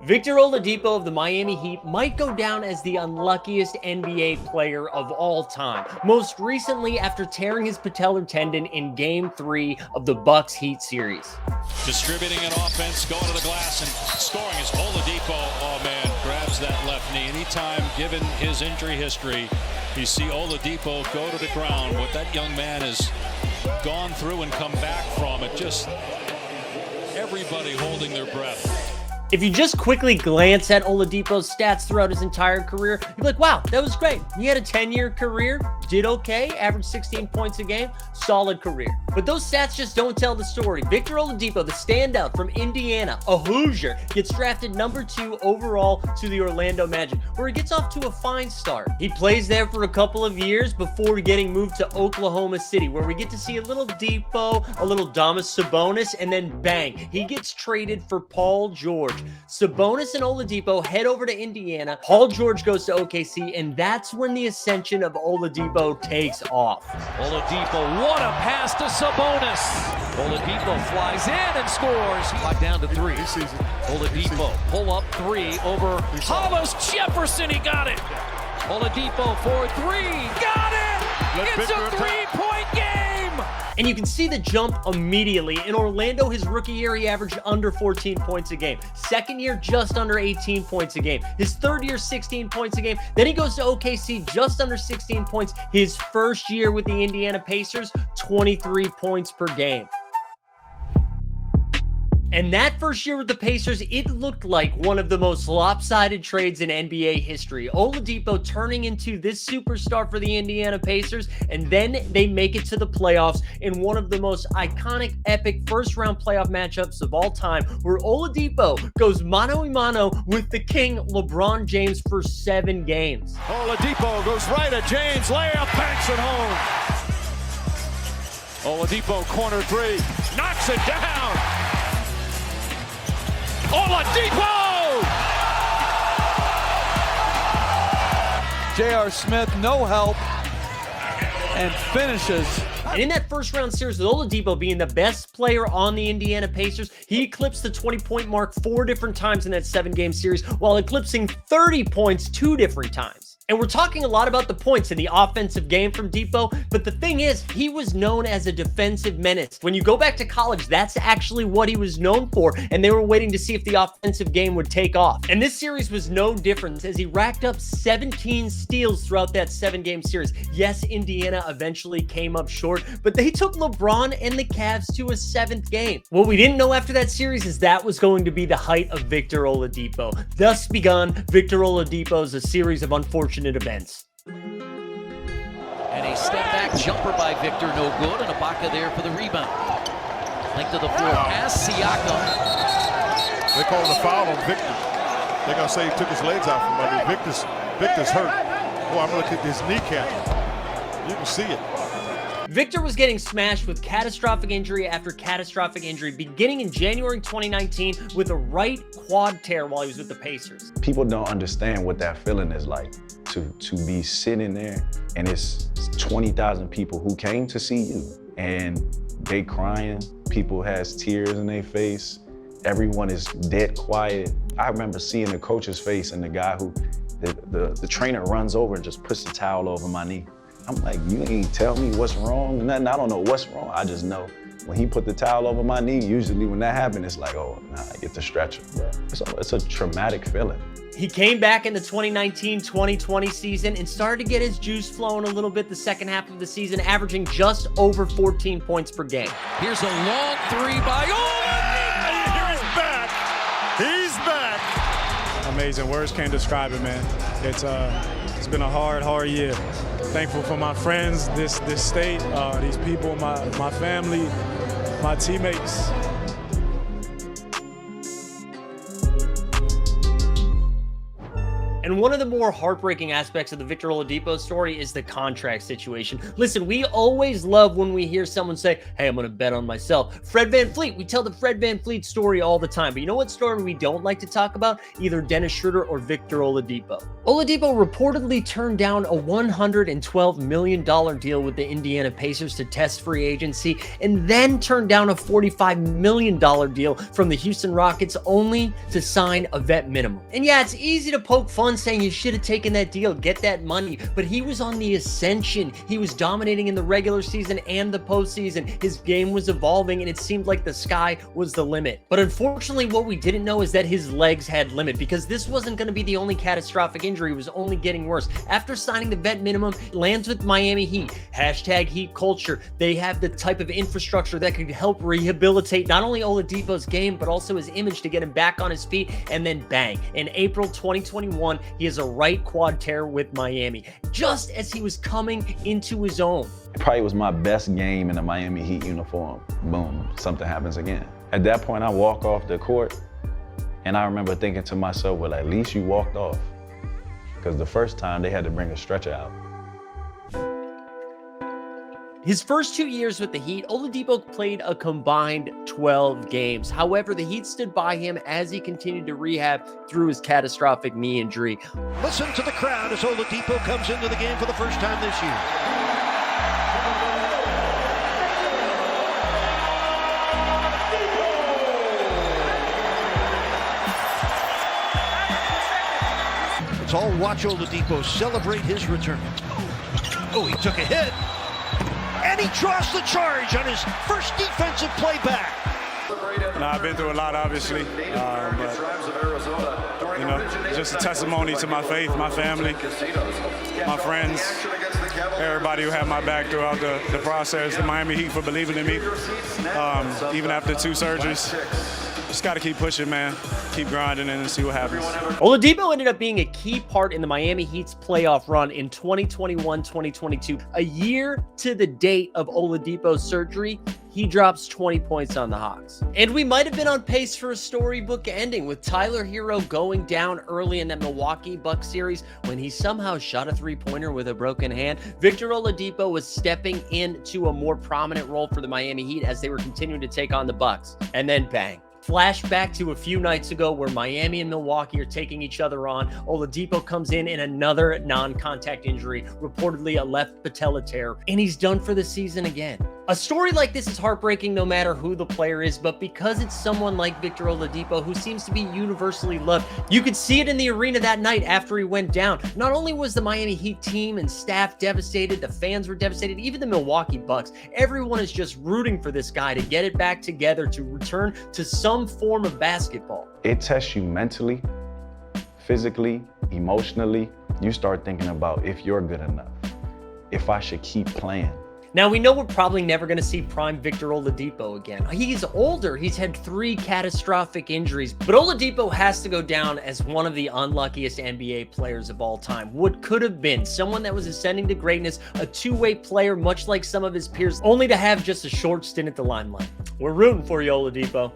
Victor Oladipo of the Miami Heat might go down as the unluckiest NBA player of all time, most recently after tearing his patellar tendon in Game 3 of the Bucks Heat series. Distributing an offense, going to the glass and scoring is Oladipo. Oh man, grabs that left knee. Anytime, given his injury history, you see Oladipo go to the ground. What that young man has gone through and come back from, it just everybody holding their breath. If you just quickly glance at Oladipo's stats throughout his entire career, you're like, wow, that was great. He had a 10-year career, did okay, averaged 16 points a game, solid career. But those stats just don't tell the story. Victor Oladipo, the standout from Indiana, a Hoosier, gets drafted number 2 overall to the Orlando Magic, where he gets off to a fine start. He plays there for a couple of years before getting moved to Oklahoma City, where we get to see a little Depot, a little Domas Sabonis, and then bang, he gets traded for Paul George. Sabonis and Oladipo head over to Indiana. Paul George goes to OKC, and that's when the ascension of Oladipo takes off. Oladipo, what a pass to Sabonis. Oladipo flies in and scores. Clock down to 3. Oladipo, pull up 3 over Thomas Jefferson. He got it. Oladipo for 3. Got it. It's a 3-point game. And you can see the jump immediately. In Orlando, his rookie year, he averaged under 14 points a game. Second year, just under 18 points a game. His third year, 16 points a game. Then he goes to OKC, just under 16 points. His first year with the Indiana Pacers, 23 points per game. And that first year with the Pacers, it looked like one of the most lopsided trades in NBA history. Oladipo turning into this superstar for the Indiana Pacers, and then they make it to the playoffs in one of the most iconic, epic first-round playoff matchups of all time, where Oladipo goes mano-a-mano with the king, LeBron James, for 7 games. Oladipo goes right at James, layup, banks it home. Oladipo, corner 3, knocks it down. Oladipo! J.R. Smith, no help, and finishes. And in that first round series, with Oladipo being the best player on the Indiana Pacers, he eclipsed the 20-point mark 4 different times in that 7-game series, while eclipsing 30 points 2 different times. And we're talking a lot about the points in the offensive game from Depot, but the thing is, he was known as a defensive menace. When you go back to college, that's actually what he was known for, and they were waiting to see if the offensive game would take off. And this series was no different, as he racked up 17 steals throughout that 7-game series. Yes, Indiana eventually came up short, but they took LeBron and the Cavs to a 7th game. What we didn't know after that series is that was going to be the height of Victor Oladipo. Thus begun Victor Oladipo's a series of unfortunate events. And a step back jumper by Victor, no good, and Ibaka there for the rebound. Link to the floor, pass Siakam. They called a foul on Victor. They're gonna say he took his legs out from under. Victor's hurt. Boy, I'm gonna look at his kneecap. You can see it. Victor was getting smashed with catastrophic injury after catastrophic injury, beginning in January 2019 with a right quad tear while he was with the Pacers. People don't understand what that feeling is like, to be sitting there and it's 20,000 people who came to see you and they crying, people has tears in their face, everyone is dead quiet. I remember seeing the coach's face and the guy who, the trainer runs over and just puts the towel over my knee. I'm like, you ain't tell me what's wrong, nothing. I don't know what's wrong. I just know when he put the towel over my knee, usually when that happened, it's like, oh, nah, I get the stretcher. It's a traumatic feeling. He came back in the 2019-2020 season and started to get his juice flowing a little bit the second half of the season, averaging just over 14 points per game. Here's a long 3 by Oladipo. He's back. He's back. Amazing. Words can't describe it, man. It's been a hard year. Thankful for my friends, this state, these people, my family, my teammates. And one of the more heartbreaking aspects of the Victor Oladipo story is the contract situation. Listen, we always love when we hear someone say, hey, I'm going to bet on myself. Fred VanVleet, we tell the Fred VanVleet story all the time. But you know what story we don't like to talk about? Either Dennis Schroeder or Victor Oladipo. Oladipo reportedly turned down a $112 million deal with the Indiana Pacers to test free agency, and then turned down a $45 million deal from the Houston Rockets only to sign a vet minimum. And yeah, it's easy to poke fun saying you should have taken that deal, get that money, but he was on the ascension. He was dominating in the regular season and the postseason. His game was evolving, and it seemed like the sky was the limit. But unfortunately, what we didn't know is that his legs had limit, because this wasn't going to be the only catastrophic injury. It was only getting worse. After signing the vet minimum, lands with Miami Heat. Hashtag Heat culture. They have the type of infrastructure that could help rehabilitate not only Oladipo's game, but also his image to get him back on his feet. And then bang, in April 2021, he has a right quad tear with Miami, just as he was coming into his own. It probably was my best game in a Miami Heat uniform. Boom, something happens again. At that point, I walk off the court, and I remember thinking to myself, well, at least you walked off. Because the first time they had to bring a stretcher out. His first 2 years with the Heat, Oladipo played a combined 12 games. However, the Heat stood by him as he continued to rehab through his catastrophic knee injury. Listen to the crowd as Oladipo comes into the game for the first time this year. Let's all watch Oladipo celebrate his return. Oh, he took a hit. And he draws the charge on his first defensive play back. I've been through a lot, obviously, but you know, just a testimony to my faith, my family, my friends, everybody who had my back throughout the process, the Miami Heat for believing in me, even after 2 surgeries. Just got to keep pushing, man. Keep grinding and see what happens. Oladipo ended up being a key part in the Miami Heat's playoff run in 2021-2022. A year to the date of Oladipo's surgery, he drops 20 points on the Hawks. And we might have been on pace for a storybook ending, with Tyler Hero going down early in that Milwaukee Bucks series when he somehow shot a 3-pointer with a broken hand. Victor Oladipo was stepping into a more prominent role for the Miami Heat as they were continuing to take on the Bucks. And then bang. Flashback to a few nights ago where Miami and Milwaukee are taking each other on. Oladipo comes in another non-contact injury, reportedly a left patella tear, and he's done for the season again. A story like this is heartbreaking no matter who the player is, but because it's someone like Victor Oladipo who seems to be universally loved, you could see it in the arena that night after he went down. Not only was the Miami Heat team and staff devastated, the fans were devastated, even the Milwaukee Bucks. Everyone is just rooting for this guy to get it back together, to return to some form of basketball. It tests you mentally, physically, emotionally. You start thinking about if you're good enough, if I should keep playing. Now, we know we're probably never going to see prime Victor Oladipo again. He's older. He's had 3 catastrophic injuries, but Oladipo has to go down as one of the unluckiest NBA players of all time. What could have been someone that was ascending to greatness, a two-way player, much like some of his peers, only to have just a short stint at the limelight. We're rooting for you, Oladipo.